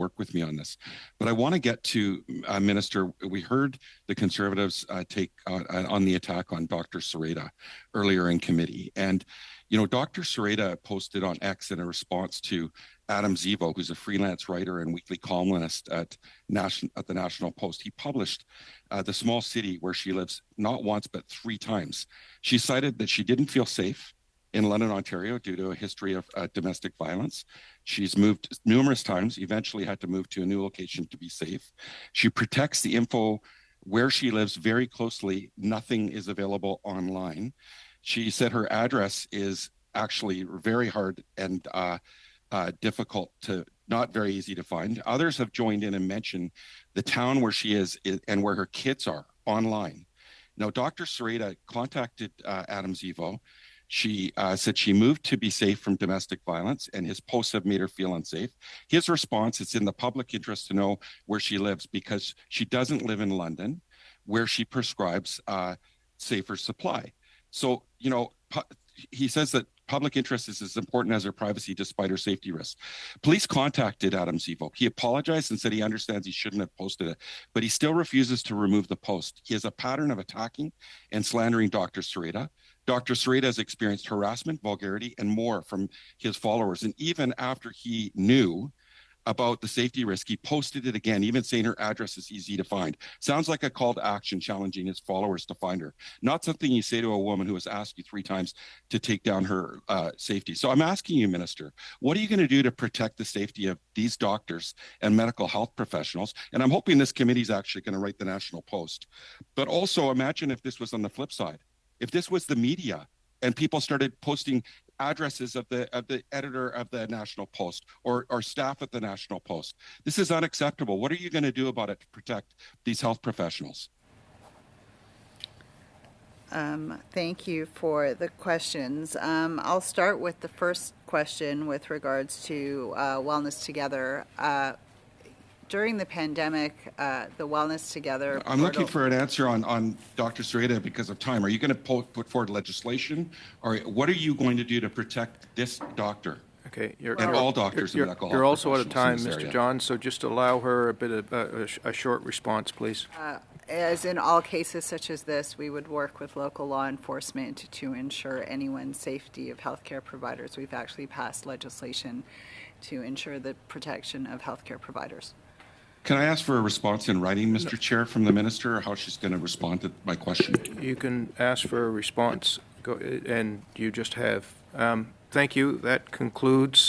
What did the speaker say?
work with me on this. But I want to get to, Minister, we heard the Conservatives take on the attack on Dr. Sereda earlier in committee. And, Dr. Sereda posted on X in a response to Adam Zivo, who's a freelance writer and weekly columnist at the National Post. He published the small city where she lives not once, but 3 times. She cited that she didn't feel safe in London, Ontario, due to a history of domestic violence. She's moved numerous times, eventually had to move to a new location to be safe. She protects the info where she lives very closely. Nothing is available online. She said her address is actually very hard and difficult to, not very easy to find. Others have joined in and mentioned the town where she is and where her kids are online. Now, Dr. Sereda contacted Adam Zivo. She said she moved to be safe from domestic violence, and his posts have made her feel unsafe. His response, it's in the public interest to know where she lives because she doesn't live in London, where she prescribes safer supply. So, he says that public interest is as important as her privacy despite her safety risks. Police contacted Adam Zivo. He apologized and said he understands he shouldn't have posted it, but he still refuses to remove the post. He has a pattern of attacking and slandering Dr. Sereda. Dr. Sereda has experienced harassment, vulgarity, and more from his followers. And even after he knew about the safety risk, he posted it again, even saying her address is easy to find. Sounds like a call to action challenging his followers to find her. Not something you say to a woman who has asked you 3 times to take down her safety. So I'm asking you, Minister, what are you going to do to protect the safety of these doctors and medical health professionals? And I'm hoping this committee is actually going to write the National Post. But also imagine if this was on the flip side. If this was the media and people started posting addresses of the editor of the National Post or staff at the National Post. This is unacceptable. What are you going to do about it to protect these health professionals? Thank you for the questions. I'll start with the first question with regards to Wellness Together. During the pandemic, the Wellness Together I'm looking for an answer on Dr. Sereda because of time. Are you going to put forward legislation, or what are you going to do to protect this doctor? Okay, and all doctors and medical health You're also out of time, Mr. Mr. John, so just allow her a bit of a short response, please. As in all cases such as this, we would work with local law enforcement to ensure anyone's safety of healthcare providers. We've actually passed legislation to ensure the protection of healthcare providers. Can I ask for a response in writing, Mr. Chair, from the Minister, or how she's going to respond to my question? You can ask for a response, and you just have. Thank you. That concludes